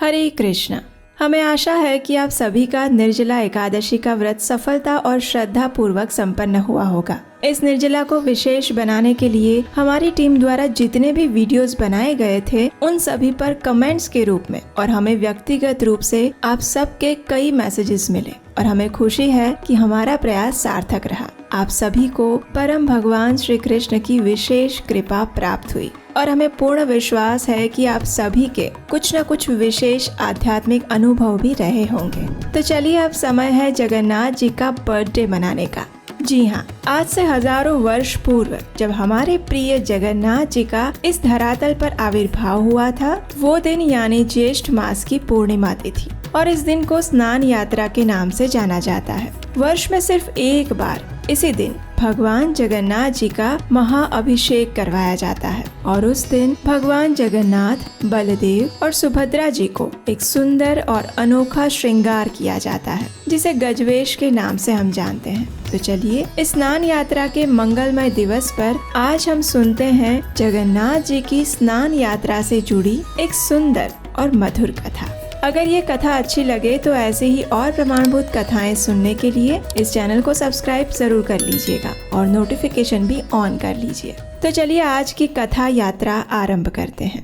हरे कृष्ण। हमें आशा है कि आप सभी का निर्जला एकादशी का व्रत सफलता और श्रद्धा पूर्वक संपन्न हुआ होगा। इस निर्जला को विशेष बनाने के लिए हमारी टीम द्वारा जितने भी वीडियोस बनाए गए थे उन सभी पर कमेंट्स के रूप में और हमें व्यक्तिगत रूप से आप सबके कई मैसेजेस मिले और हमें खुशी है कि हमारा प्रयास सार्थक रहा। आप सभी को परम भगवान श्री कृष्ण की विशेष कृपा प्राप्त हुई और हमें पूर्ण विश्वास है कि आप सभी के कुछ न कुछ विशेष आध्यात्मिक अनुभव भी रहे होंगे। तो चलिए अब समय है जगन्नाथ जी का बर्थडे मनाने का। जी हाँ, आज से हजारों वर्ष पूर्व जब हमारे प्रिय जगन्नाथ जी का इस धरातल पर आविर्भाव हुआ था, वो दिन यानी ज्येष्ठ मास की पूर्णिमा तिथि और इस दिन को स्नान यात्रा के नाम से जाना जाता है। वर्ष में सिर्फ एक बार इसी दिन भगवान जगन्नाथ जी का महाअभिषेक करवाया जाता है और उस दिन भगवान जगन्नाथ, बलदेव और सुभद्रा जी को एक सुंदर और अनोखा श्रृंगार किया जाता है जिसे गजवेश के नाम से हम जानते हैं। तो चलिए स्नान यात्रा के मंगलमय दिवस पर आज हम सुनते हैं जगन्नाथ जी की स्नान यात्रा से जुड़ी एक सुंदर और मधुर कथा। अगर ये कथा अच्छी लगे तो ऐसे ही और प्रमाणभूत कथाएं सुनने के लिए इस चैनल को सब्सक्राइब जरूर कर लीजिएगा और नोटिफिकेशन भी ऑन कर लीजिए। तो चलिए आज की कथा यात्रा आरंभ करते हैं।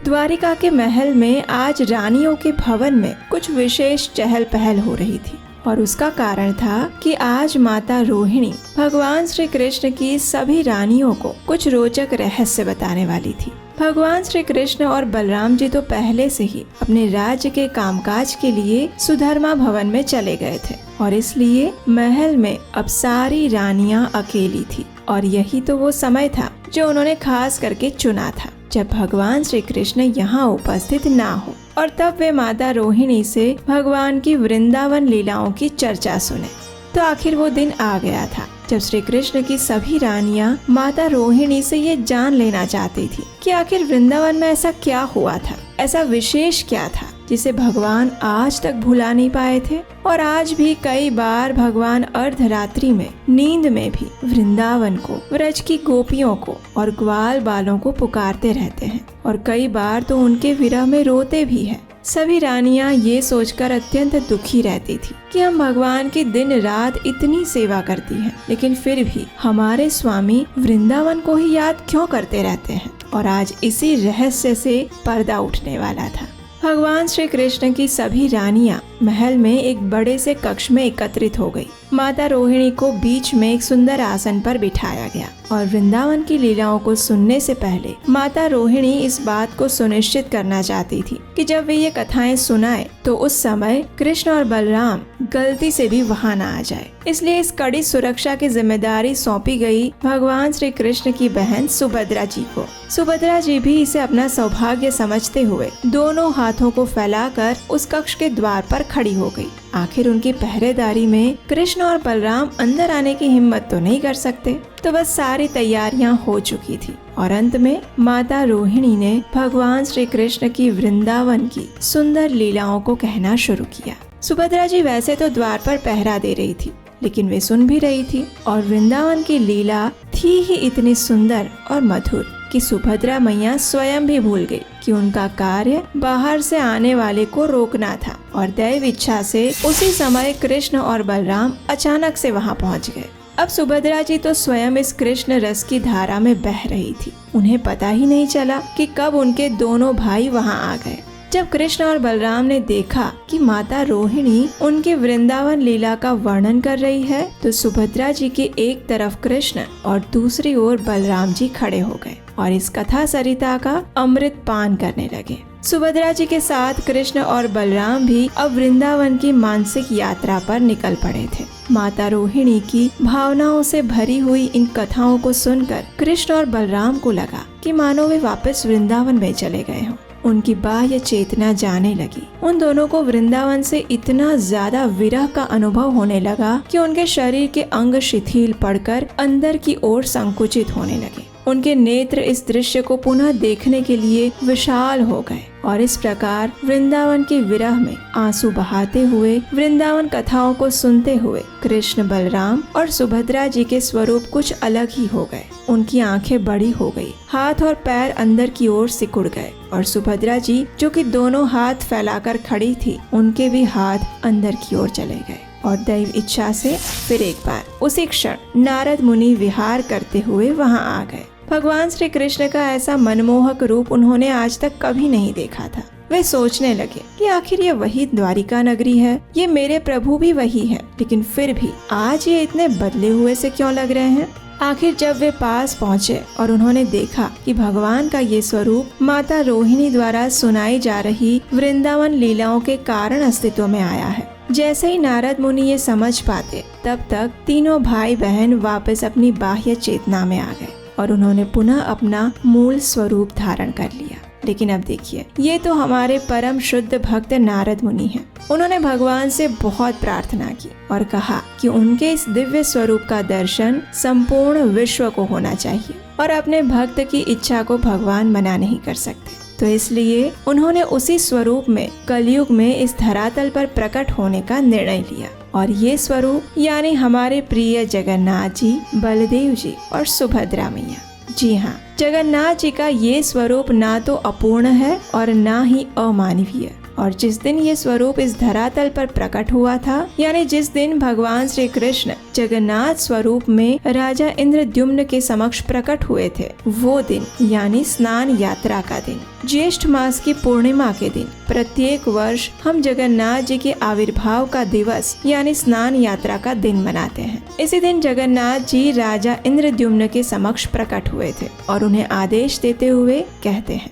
द्वारिका के महल में आज रानियों के भवन में कुछ विशेष चहल पहल हो रही थी और उसका कारण था कि आज माता रोहिणी भगवान श्री कृष्ण की सभी रानियों को कुछ रोचक रहस्य बताने वाली थी। भगवान श्री कृष्ण और बलराम जी तो पहले से ही अपने राज्य के कामकाज के लिए सुधर्मा भवन में चले गए थे और इसलिए महल में अब सारी रानियां अकेली थी और यही तो वो समय था जो उन्होंने खास करके चुना था जब भगवान श्री कृष्ण यहाँ उपस्थित ना हो और तब वे माता रोहिणी से भगवान की वृंदावन लीलाओं की चर्चा सुने। तो आखिर वो दिन आ गया था जब श्री कृष्ण की सभी रानियां माता रोहिणी से ये जान लेना चाहती थी कि आखिर वृंदावन में ऐसा क्या हुआ था, ऐसा विशेष क्या था जिसे भगवान आज तक भुला नहीं पाए थे। और आज भी कई बार भगवान अर्धरात्रि में नींद में भी वृंदावन को, व्रज की गोपियों को और ग्वाल बालों को पुकारते रहते हैं और कई बार तो उनके विरह में रोते भी हैं। सभी रानियां ये सोचकर अत्यंत दुखी रहती थी कि हम भगवान की दिन रात इतनी सेवा करती हैं, लेकिन फिर भी हमारे स्वामी वृंदावन को ही याद क्यों करते रहते हैं। और आज इसी रहस्य से पर्दा उठने वाला था। भगवान श्री कृष्ण की सभी रानियां महल में एक बड़े से कक्ष में एकत्रित हो गई। माता रोहिणी को बीच में एक सुंदर आसन पर बिठाया गया और वृंदावन की लीलाओं को सुनने से पहले माता रोहिणी इस बात को सुनिश्चित करना चाहती थी कि जब वे ये कथाएं सुनाए तो उस समय कृष्ण और बलराम गलती से भी वहां ना आ जाए। इसलिए इस कड़ी सुरक्षा की जिम्मेदारी सौंपी गई भगवान श्री कृष्ण की बहन सुभद्रा जी को। सुभद्रा जी भी इसे अपना सौभाग्य समझते हुए दोनों हाथों को फैलाकर उस कक्ष के द्वार पर खड़ी हो गई। आखिर उनकी पहरेदारी में कृष्ण और बलराम अंदर आने की हिम्मत तो नहीं कर सकते। तो बस सारी तैयारियां हो चुकी थी और अंत में माता रोहिणी ने भगवान श्री कृष्ण की वृंदावन की सुंदर लीलाओं को कहना शुरू किया। सुभद्रा जी वैसे तो द्वार पर पहरा दे रही थी, लेकिन वे सुन भी रही थी और वृंदावन की लीला थी ही इतनी सुंदर और मधुर कि सुभद्रा मैया स्वयं भी भूल गई कि उनका कार्य बाहर से आने वाले को रोकना था और दैव इच्छा से उसी समय कृष्ण और बलराम अचानक से वहां पहुंच गए। अब सुभद्रा जी तो स्वयं इस कृष्ण रस की धारा में बह रही थी। उन्हें पता ही नहीं चला कि कब उनके दोनों भाई वहां आ गए। जब कृष्ण और बलराम ने देखा कि माता रोहिणी उनकी वृंदावन लीला का वर्णन कर रही है तो सुभद्रा जी की एक तरफ कृष्ण और दूसरी ओर बलराम जी खड़े हो गए और इस कथा सरिता का अमृत पान करने लगे। सुभद्रा जी के साथ कृष्ण और बलराम भी अब वृंदावन की मानसिक यात्रा पर निकल पड़े थे। माता रोहिणी की भावनाओं से भरी हुई इन कथाओं को सुनकर कृष्ण और बलराम को लगा कि मानो वे वापस वृंदावन में चले गए हों। उनकी बाह्य चेतना जाने लगी। उन दोनों को वृंदावन से इतना ज्यादा विरह का अनुभव होने लगा कि उनके शरीर के अंग शिथिल पड़कर अंदर की ओर संकुचित होने लगे। उनके नेत्र इस दृश्य को पुनः देखने के लिए विशाल हो गए और इस प्रकार वृंदावन के विरह में आंसू बहाते हुए, वृंदावन कथाओं को सुनते हुए कृष्ण, बलराम और सुभद्रा जी के स्वरूप कुछ अलग ही हो गए। उनकी आंखें बड़ी हो गई, हाथ और पैर अंदर की ओर सिकुड़ गए और सुभद्रा जी जो कि दोनों हाथ फैलाकर खड़ी थी, उनके भी हाथ अंदर की ओर चले गए और दैव इच्छा से फिर एक बार उसी क्षण नारद मुनि विहार करते हुए वहां आ गए। भगवान श्री कृष्ण का ऐसा मनमोहक रूप उन्होंने आज तक कभी नहीं देखा था। वे सोचने लगे कि आखिर ये वही द्वारिका नगरी है, ये मेरे प्रभु भी वही है, लेकिन फिर भी आज ये इतने बदले हुए से क्यों लग रहे हैं। आखिर जब वे पास पहुँचे और उन्होंने देखा कि भगवान का ये स्वरूप माता रोहिणी द्वारा सुनाई जा रही वृंदावन लीलाओं के कारण अस्तित्व में आया है। जैसे ही नारद मुनि ये समझ पाते, तब तक तीनों भाई बहन वापस अपनी बाह्य चेतना में आ गए और उन्होंने पुनः अपना मूल स्वरूप धारण कर लिया। लेकिन अब देखिए, ये तो हमारे परम शुद्ध भक्त नारद मुनि हैं। उन्होंने भगवान से बहुत प्रार्थना की और कहा कि उनके इस दिव्य स्वरूप का दर्शन संपूर्ण विश्व को होना चाहिए और अपने भक्त की इच्छा को भगवान मना नहीं कर सकते। तो इसलिए उन्होंने उसी स्वरूप में कलयुग में इस धरातल पर प्रकट होने का निर्णय लिया और ये स्वरूप यानी हमारे प्रिय जगन्नाथ जी, बलदेव जी और सुभद्रा मैया। जी हाँ, जगन्नाथ जी का ये स्वरूप ना तो अपूर्ण है और ना ही अमानवीय। और जिस दिन ये स्वरूप इस धरातल पर प्रकट हुआ था, यानी जिस दिन भगवान श्री कृष्ण जगन्नाथ स्वरूप में राजा इंद्रद्युम्न के समक्ष प्रकट हुए थे, वो दिन यानी स्नान यात्रा का दिन, ज्येष्ठ मास की पूर्णिमा के दिन, प्रत्येक वर्ष हम जगन्नाथ जी के आविर्भाव का दिवस यानी स्नान यात्रा का दिन मनाते हैं। इसी दिन जगन्नाथ जी राजा इंद्रद्युम्न के समक्ष प्रकट हुए थे और उन्हें आदेश देते हुए कहते हैं,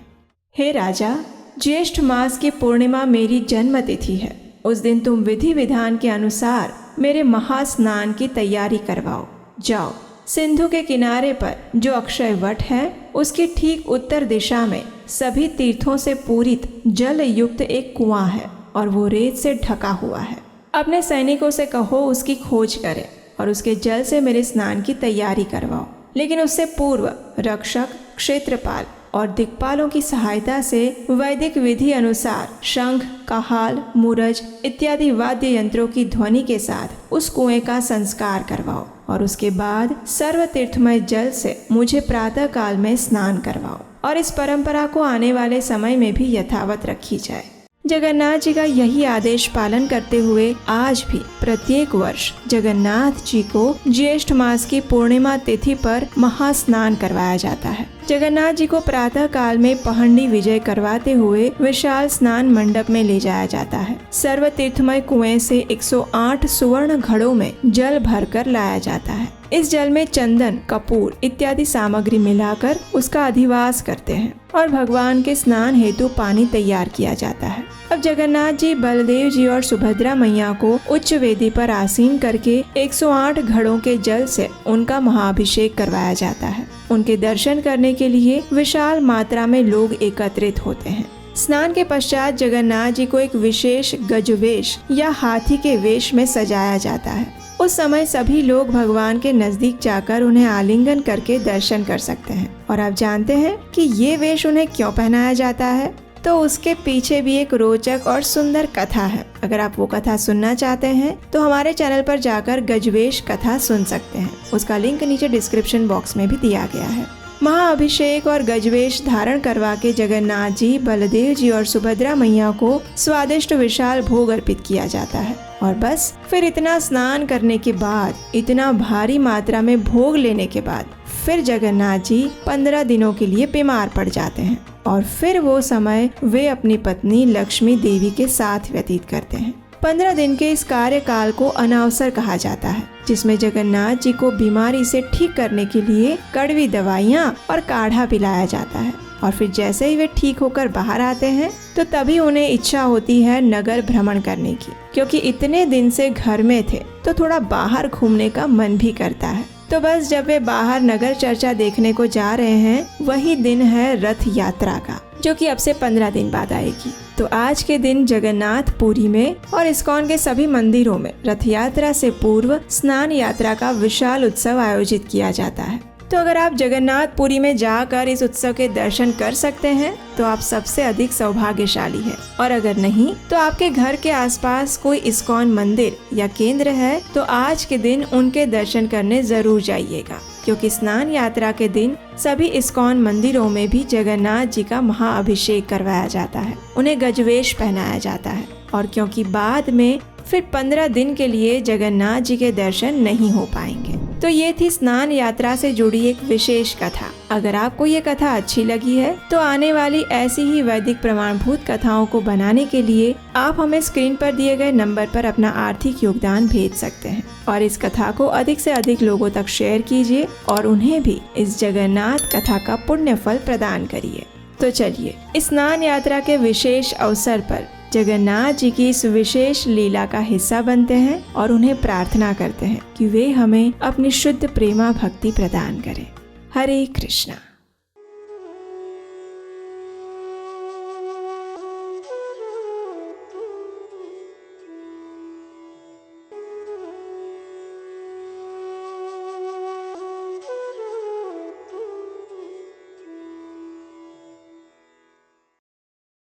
हे राजा, ज्येष्ठ मास की पूर्णिमा मेरी जन्म तिथि है। उस दिन तुम विधि विधान के अनुसार मेरे महास्नान की तैयारी करवाओ। जाओ, सिंधु के किनारे पर जो अक्षय वट है, उसकी ठीक उत्तर दिशा में सभी तीर्थों से पूरित जल युक्त एक कुआं है और वो रेत से ढका हुआ है। अपने सैनिकों से कहो उसकी खोज करें और उसके जल से मेरे स्नान की तैयारी करवाओ। लेकिन उससे पूर्व रक्षक, क्षेत्रपाल और दिक्पालों की सहायता से वैदिक विधि अनुसार शंख, कहाल, मूरज इत्यादि वाद्य यंत्रों की ध्वनि के साथ उस कुएं का संस्कार करवाओ और उसके बाद सर्व तीर्थमय जल से मुझे प्रातः काल में स्नान करवाओ और इस परंपरा को आने वाले समय में भी यथावत रखी जाए। जगन्नाथ जी का यही आदेश पालन करते हुए आज भी प्रत्येक वर्ष जगन्नाथ जी को ज्येष्ठ मास की पूर्णिमा तिथि पर महास्नान करवाया जाता है। जगन्नाथ जी को प्रातः काल में पहंडी विजय करवाते हुए विशाल स्नान मंडप में ले जाया जाता है। सर्व तीर्थमय कुएं से 108 सुवर्ण घड़ों में जल भरकर लाया जाता है। इस जल में चंदन, कपूर इत्यादि सामग्री मिलाकर उसका अधिवास करते हैं और भगवान के स्नान हेतु पानी तैयार किया जाता है। अब जगन्नाथ जी, बलदेव जी और सुभद्रा मैया को उच्च वेदी पर आसीन करके 108 घड़ों के जल से उनका महाअभिषेक करवाया जाता है। उनके दर्शन करने के लिए विशाल मात्रा में लोग एकत्रित होते हैं। स्नान के पश्चात जगन्नाथ जी को एक विशेष गजवेश या हाथी के वेश में सजाया जाता है। उस समय सभी लोग भगवान के नजदीक जाकर उन्हें आलिंगन करके दर्शन कर सकते हैं। और आप जानते हैं कि ये वेश उन्हें क्यों पहनाया जाता है? तो उसके पीछे भी एक रोचक और सुंदर कथा है। अगर आप वो कथा सुनना चाहते हैं तो हमारे चैनल पर जाकर गजवेश कथा सुन सकते हैं। उसका लिंक नीचे डिस्क्रिप्शन बॉक्स में भी दिया गया है। महाअभिषेक और गजवेश धारण करवा के जगन्नाथ जी, बलदेव जी और सुभद्रा मैया को स्वादिष्ट विशाल भोग अर्पित किया जाता है। और बस फिर इतना स्नान करने के बाद, इतना भारी मात्रा में भोग लेने के बाद फिर जगन्नाथ जी 15 दिनों के लिए बीमार पड़ जाते हैं और फिर वो समय वे अपनी पत्नी लक्ष्मी देवी के साथ व्यतीत करते हैं। 15 दिन के इस कार्यकाल को अनावसर कहा जाता है, जिसमें जगन्नाथ जी को बीमारी से ठीक करने के लिए कड़वी दवाइयाँ और काढ़ा पिलाया जाता है। और फिर जैसे ही वे ठीक होकर बाहर आते हैं तो तभी उन्हें इच्छा होती है नगर भ्रमण करने की, क्योंकि इतने दिन से घर में थे तो थोड़ा बाहर घूमने का मन भी करता है। तो बस जब वे बाहर नगर चर्चा देखने को जा रहे हैं, वही दिन है रथ यात्रा का, जो कि अब से 15 दिन बाद आएगी। तो आज के दिन जगन्नाथ पुरी में और इस्कॉन के सभी मंदिरों में रथ यात्रा से पूर्व स्नान यात्रा का विशाल उत्सव आयोजित किया जाता है। तो अगर आप जगन्नाथपुरी में जाकर इस उत्सव के दर्शन कर सकते हैं तो आप सबसे अधिक सौभाग्यशाली हैं। और अगर नहीं तो आपके घर के आसपास कोई इस्कॉन मंदिर या केंद्र है तो आज के दिन उनके दर्शन करने जरूर जाइएगा, क्योंकि स्नान यात्रा के दिन सभी इस्कॉन मंदिरों में भी जगन्नाथ जी का महाअभिषेक करवाया जाता है, उन्हें गजवेश पहनाया जाता है। और क्योंकि बाद में फिर 15 दिन के लिए जगन्नाथ जी के दर्शन नहीं हो पाएंगे। तो ये थी स्नान यात्रा से जुड़ी एक विशेष कथा। अगर आपको ये कथा अच्छी लगी है तो आने वाली ऐसी ही वैदिक प्रमाणभूत कथाओं को बनाने के लिए आप हमें स्क्रीन पर दिए गए नंबर पर अपना आर्थिक योगदान भेज सकते हैं। और इस कथा को अधिक से अधिक लोगों तक शेयर कीजिए और उन्हें भी इस जगन्नाथ कथा का पुण्य फल प्रदान करिए। तो चलिए स्नान यात्रा के विशेष अवसर पर जगन्नाथ जी की इस विशेष लीला का हिस्सा बनते हैं और उन्हें प्रार्थना करते हैं कि वे हमें अपनी शुद्ध प्रेमा भक्ति प्रदान करें। हरे कृष्णा।